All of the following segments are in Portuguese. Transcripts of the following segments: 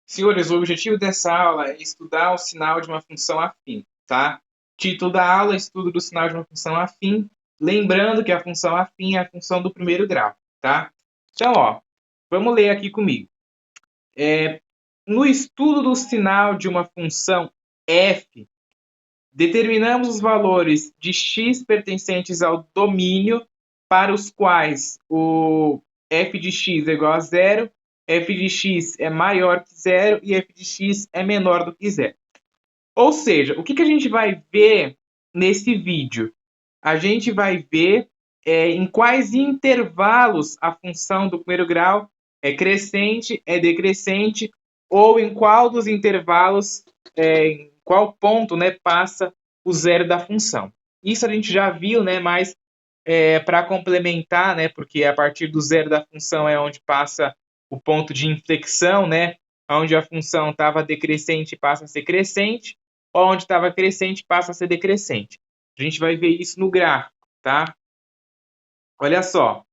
Senhores, o objetivo dessa aula é estudar o sinal de uma função afim, tá? Título da aula: Estudo do sinal de uma função afim. Lembrando que a função afim é a função do primeiro grau, tá? Então, vamos ler aqui comigo. No estudo do sinal de uma função f, determinamos os valores de x pertencentes ao domínio para os quais o f de x é igual a zero, f de x é maior que zero e f de x é menor do que zero. Ou seja, o que a gente vai ver nesse vídeo? A gente vai ver em quais intervalos a função do primeiro grau é crescente, é decrescente, ou em qual dos intervalos, em qual ponto, né, passa o zero da função. Isso a gente já viu, né, mas para complementar, né, porque a partir do zero da função é onde passa o ponto de inflexão, né, onde a função estava decrescente passa a ser crescente, onde estava crescente passa a ser decrescente. A gente vai ver isso no gráfico, tá? Olha só.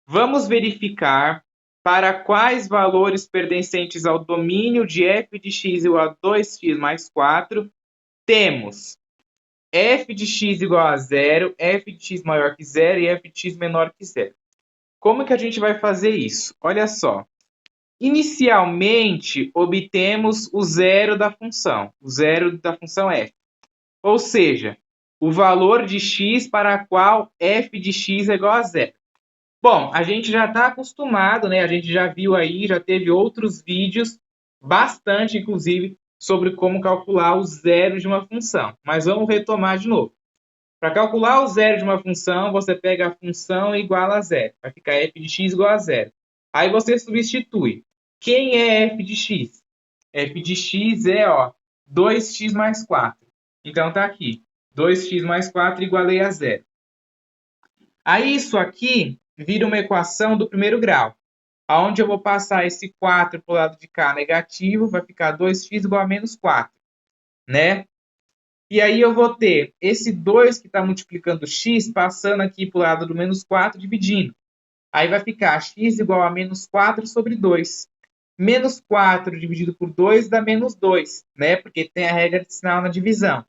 Vamos verificar para quais valores pertencentes ao domínio de f de x igual a 2x mais 4 temos f de x igual a zero, f de x maior que zero e f de x menor que zero. Como que a gente vai fazer isso? Olha só. Inicialmente, obtemos o zero da função f. Ou seja, o valor de x para a qual f de x é igual a zero. Bom, a gente já está acostumado, né? A gente já viu aí, já teve outros vídeos, bastante inclusive, sobre como calcular o zero de uma função. Mas vamos retomar de novo. Para calcular o zero de uma função, você pega a função igual a zero. Vai ficar f de x igual a zero. Aí você substitui. Quem é f de x? F de x é 2x mais 4. Então está aqui. 2x mais 4 igualei a zero. Aí isso aqui vira uma equação do primeiro grau, onde eu vou passar esse 4 para o lado de cá negativo, vai ficar 2x igual a menos 4, né? E aí eu vou ter esse 2 que está multiplicando x passando aqui para o lado do menos 4, dividindo. Aí vai ficar x igual a menos 4 sobre 2. Menos 4 dividido por 2 dá menos 2, né? Porque tem a regra de sinal na divisão.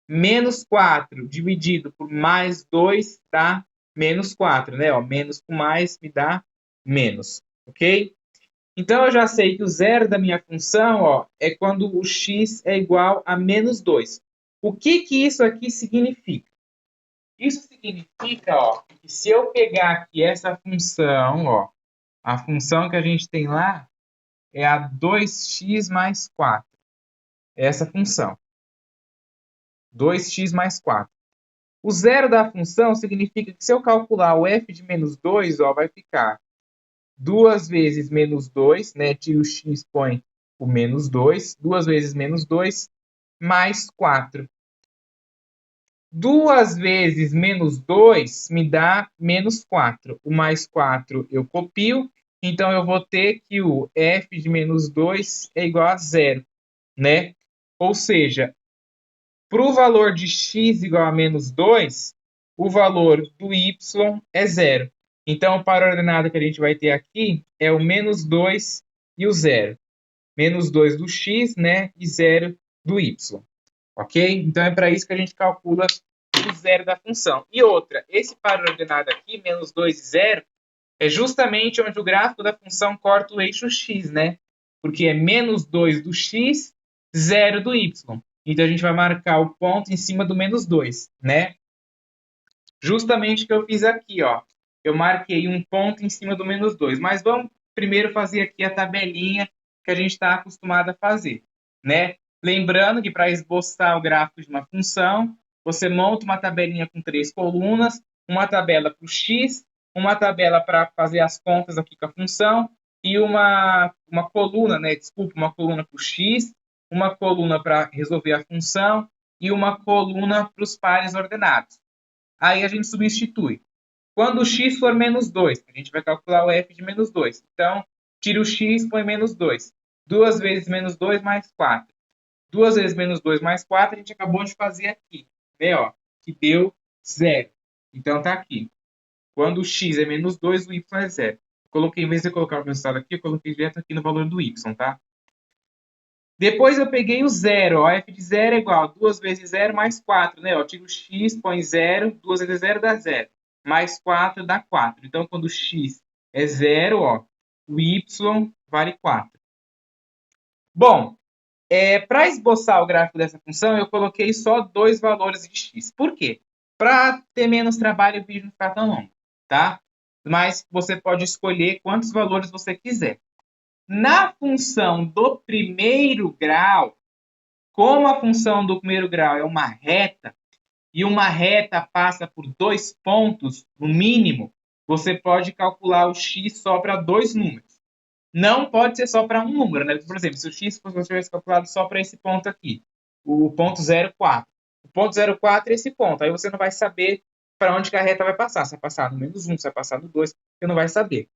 Menos 4 dividido por mais 2 dá menos 4, né? Menos com mais me dá menos, ok? Então, eu já sei que o zero da minha função é quando o x é igual a menos 2. O que isso aqui significa? Isso significa que se eu pegar aqui essa função, a função que a gente tem lá é a 2x mais 4. Essa função. 2x mais 4. O zero da função significa que se eu calcular o f de menos 2, vai ficar 2 vezes menos 2, né? Tira o x, põe o menos 2. 2 vezes menos 2, mais 4. 2 vezes menos 2 me dá menos 4. O mais 4 eu copio, então eu vou ter que o f de menos 2 é igual a zero, né? Ou seja, para o valor de x igual a menos 2, o valor do y é zero. Então, para a ordenada que a gente vai ter aqui, é o menos 2 e o zero. Menos 2 do x, né? E zero do y. Ok? Então, é para isso que a gente calcula o zero da função. E outra, esse para a ordenada aqui, menos 2 e zero, é justamente onde o gráfico da função corta o eixo x, né? Porque é menos 2 do x, zero do y. Então, a gente vai marcar o ponto em cima do menos 2, né? Justamente o que eu fiz aqui, Eu marquei um ponto em cima do menos 2. Mas vamos primeiro fazer aqui a tabelinha que a gente está acostumado a fazer, né? Lembrando que para esboçar o gráfico de uma função, você monta uma tabelinha com 3 colunas, uma tabela para o x, uma tabela para fazer as contas aqui com a função e uma coluna, né? Desculpa, uma coluna para o x, uma coluna para resolver a função e uma coluna para os pares ordenados. Aí a gente substitui. Quando o x for menos 2, a gente vai calcular o f de menos 2. Então, tira o x, põe menos 2. 2 vezes menos 2 mais 4. 2 vezes menos 2 mais 4, a gente acabou de fazer aqui. Vê, que deu zero. Então, tá aqui. Quando o x é menos 2, o y é zero. Coloquei, em vez de colocar o resultado aqui, eu coloquei direto aqui no valor do y, tá? Depois eu peguei o zero, ó, f de zero é igual a 2 vezes 0 mais 4, né? Ó, tiro o x, põe 0, 2 vezes 0 dá 0, mais 4 dá 4. Então, quando o x é 0, ó, o y vale 4. Bom, para esboçar o gráfico dessa função, eu coloquei só dois valores de x. Por quê? Para ter menos trabalho e o vídeo não ficar tão longo, tá? Mas você pode escolher quantos valores você quiser. Na função do primeiro grau, como a função do primeiro grau é uma reta, e uma reta passa por 2 pontos, no mínimo, você pode calcular o x só para 2 números. Não pode ser só para um número, né? Por exemplo, se o x você tivesse calculado só para esse ponto aqui, o ponto 0,4. O ponto 0,4 é esse ponto. Aí você não vai saber para onde que a reta vai passar. Se vai passar no menos 1, se vai passar no 2, você não vai saber.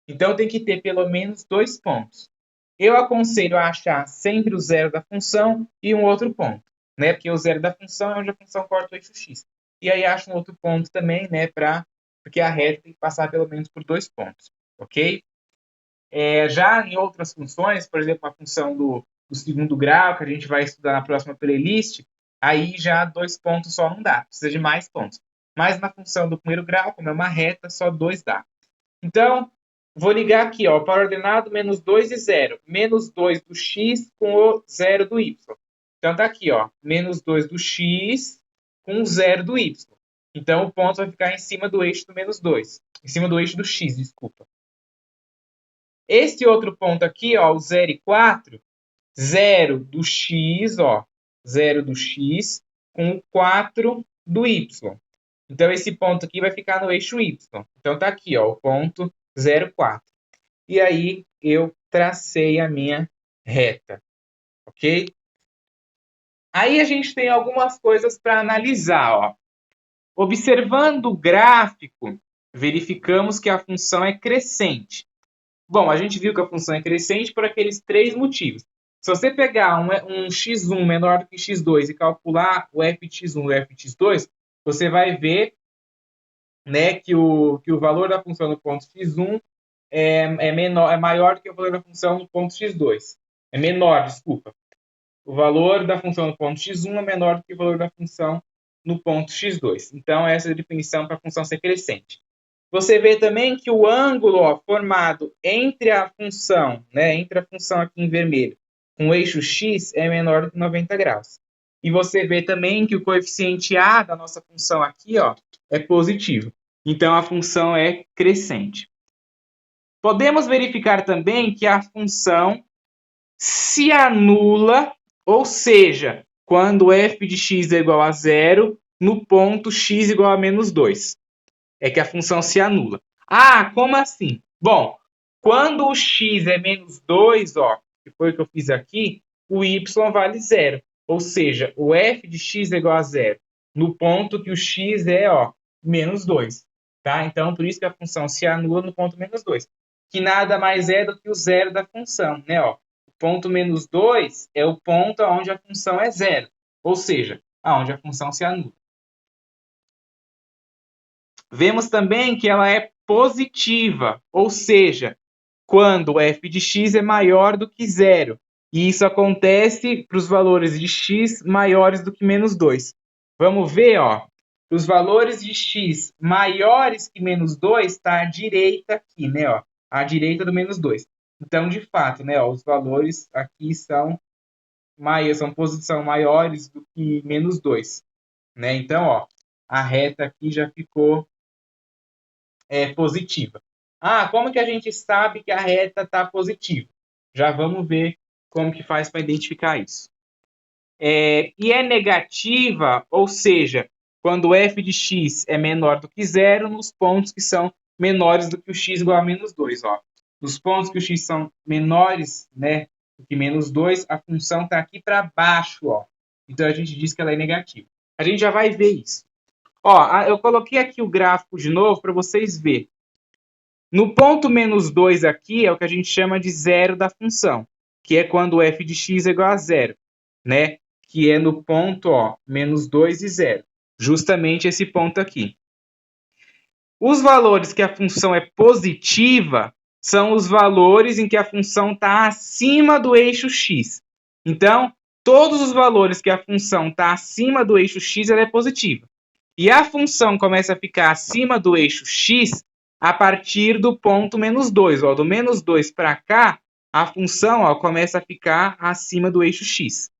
Então tem que ter pelo menos 2 pontos. Eu aconselho a achar sempre o zero da função e um outro ponto, né? Porque o zero da função é onde a função corta o eixo x. E aí acha um outro ponto também, né? Porque a reta tem que passar pelo menos por 2 pontos, ok? Já em outras funções, por exemplo, a função do segundo grau, que a gente vai estudar na próxima playlist, aí já 2 pontos só não dá, precisa de mais pontos. Mas na função do primeiro grau, como é uma reta, só 2 dá. Então, vou ligar aqui, ó, para ordenado menos 2 e 0. Menos 2 do x com o 0 do y. Então, tá aqui, ó, menos 2 do x com o 0 do y. Então, o ponto vai ficar em cima do eixo do menos 2. Em cima do eixo do x, desculpa. Este outro ponto aqui, ó, o 0 e 4, 0 do x, ó, 0 do x com o 4 do y. Então, esse ponto aqui vai ficar no eixo y. Então, tá aqui, ó, o ponto 0, 4. E aí, eu tracei a minha reta, ok? Aí, a gente tem algumas coisas para analisar, ó. Observando o gráfico, verificamos que a função é crescente. Bom, a gente viu que a função é crescente por aqueles 3 motivos. Se você pegar um x1 menor do que x2 e calcular o f de x1 e o f de x2, você vai ver, né, que o valor da função no ponto x1 é maior do que o valor da função no ponto x2. É menor, desculpa. O valor da função no ponto x1 é menor do que o valor da função no ponto x2. Então, essa é a definição para a função ser crescente. Você vê também que o ângulo, ó, formado entre a função, né, entre a função aqui em vermelho, com o eixo x, é menor do que 90 graus. E você vê também que o coeficiente a da nossa função aqui, ó, é positivo. Então, a função é crescente. Podemos verificar também que a função se anula, ou seja, quando f de x é igual a 0, no ponto x igual a menos 2. É que a função se anula. Ah, como assim? Bom, quando o x é menos 2, ó, que foi o que eu fiz aqui, o y vale 0. Ou seja, o f de x é igual a 0, no ponto que o x é, ó, menos 2. Tá? Então, por isso que a função se anula no ponto menos 2. Que nada mais é do que o zero da função, né? Ó, o ponto menos 2 é o ponto onde a função é 0. Ou seja, aonde a função se anula. Vemos também que ela é positiva, ou seja, quando f de x é maior do que 0. E isso acontece para os valores de x maiores do que menos 2. Vamos ver, ó. Os valores de x maiores que menos 2 está à direita aqui, né? Ó, à direita do menos 2. Então, de fato, né, ó, os valores aqui são maiores do que menos 2. Né? Então, ó, a reta aqui já ficou positiva. Ah, como que a gente sabe que a reta está positiva? Já vamos ver como que faz para identificar isso. E é negativa, ou seja, quando f de x é menor do que 0, nos pontos que são menores do que o x igual a menos 2. Ó. Nos pontos que o x são menores, né, do que menos 2, a função está aqui para baixo. Ó. Então, a gente diz que ela é negativa. A gente já vai ver isso. Ó, eu coloquei aqui o gráfico de novo para vocês verem. No ponto menos 2 aqui é o que a gente chama de zero da função, que é quando f de x é igual a 0, né? Que é no ponto, ó, menos 2 e 0. Justamente esse ponto aqui. Os valores que a função é positiva são os valores em que a função está acima do eixo x. Então, todos os valores que a função está acima do eixo x, ela é positiva. E a função começa a ficar acima do eixo x a partir do ponto menos 2. Ó, do menos 2 para cá, a função começa a ficar acima do eixo x.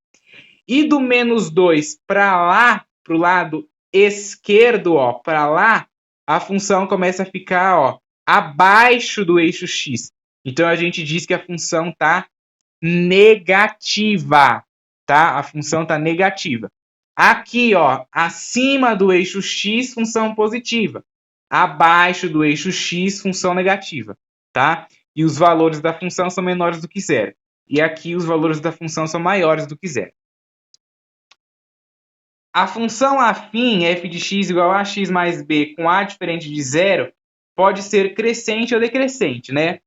E do menos 2 para lá, para o lado esquerdo, para lá, a função começa a ficar abaixo do eixo x. Então, a gente diz que a função está negativa, tá? A função está negativa. Aqui, acima do eixo x, função positiva. Abaixo do eixo x, função negativa, tá? E os valores da função são menores do que zero. E aqui os valores da função são maiores do que zero. A função afim f de x igual a x mais b com a diferente de zero pode ser crescente ou decrescente, né?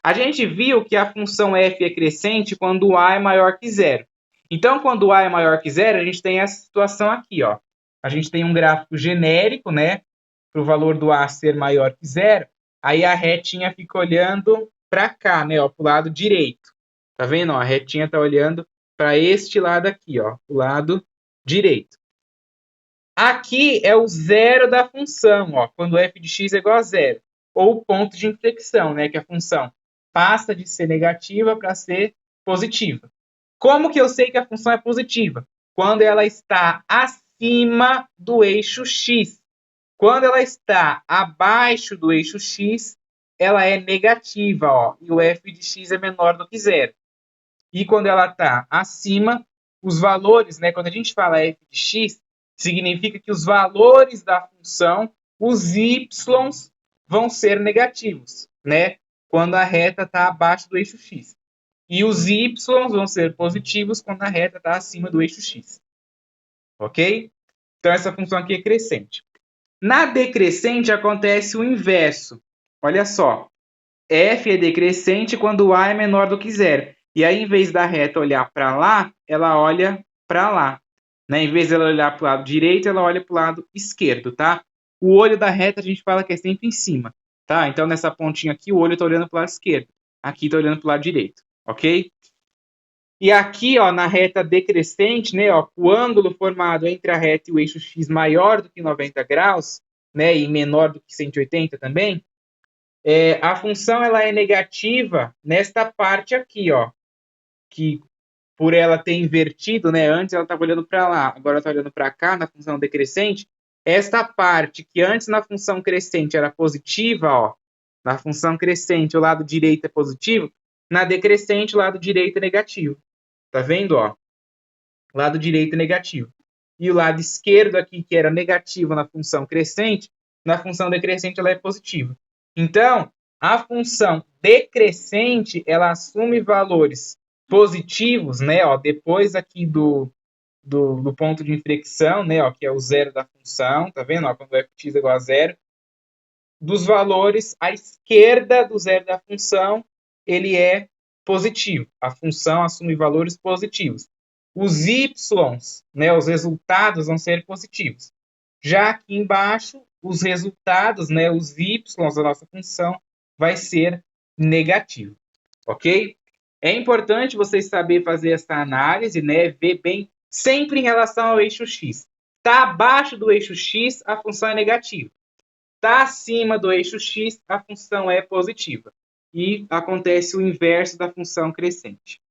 A gente viu que a função f é crescente quando o a é maior que zero. Então, quando o a é maior que zero, a gente tem essa situação aqui, ó. A gente tem um gráfico genérico, né? Para o valor do a ser maior que zero. Aí a retinha fica olhando para cá, né? Para o lado direito. Tá vendo? Ó, a retinha está olhando para este lado aqui, ó. O lado direito. Aqui é o zero da função, ó, quando f de x é igual a zero. Ou o ponto de inflexão, né? Que a função passa de ser negativa para ser positiva. Como que eu sei que a função é positiva? Quando ela está acima do eixo x. Quando ela está abaixo do eixo x, ela é negativa, ó, e o f de x é menor do que zero. E quando ela está acima, os valores, né? Quando a gente fala f de x, significa que os valores da função, os y, vão ser negativos, né? Quando a reta está abaixo do eixo x. E os y vão ser positivos quando a reta está acima do eixo x. Ok? Então, essa função aqui é crescente. Na decrescente, acontece o inverso. Olha só. F é decrescente quando a é menor do que zero. E aí, em vez da reta olhar para lá, ela olha para lá. Né? Em vez de ela olhar para o lado direito, ela olha para o lado esquerdo, tá? O olho da reta a gente fala que é sempre em cima, tá? Então, nessa pontinha aqui, o olho está olhando para o lado esquerdo. Aqui está olhando para o lado direito, ok? E aqui, ó, na reta decrescente, né, ó, o ângulo formado entre a reta e o eixo x maior do que 90 graus, né, e menor do que 180 também, a função ela é negativa nesta parte aqui, ó, que por ela ter invertido, né, antes ela estava olhando para lá, agora está olhando para cá na função decrescente, esta parte que antes na função crescente era positiva, ó, na função crescente o lado direito é positivo, na decrescente o lado direito é negativo. Tá vendo, ó? Lado direito é negativo. E o lado esquerdo aqui, que era negativo na função crescente, na função decrescente ela é positiva. Então, a função decrescente, ela assume valores positivos, né? Ó, depois aqui do ponto de inflexão, né? Ó, que é o zero da função, tá vendo? Ó, quando f de x é igual a zero. Dos valores à esquerda do zero da função, ele é positivo. A função assume valores positivos. Os y, né, os resultados vão ser positivos. Já aqui embaixo, os resultados, né, os y da nossa função, vai ser negativo. Ok? É importante vocês saberem fazer essa análise, né, ver bem, sempre em relação ao eixo x. Está abaixo do eixo x, a função é negativa. Está acima do eixo x, a função é positiva. E acontece o inverso da função crescente.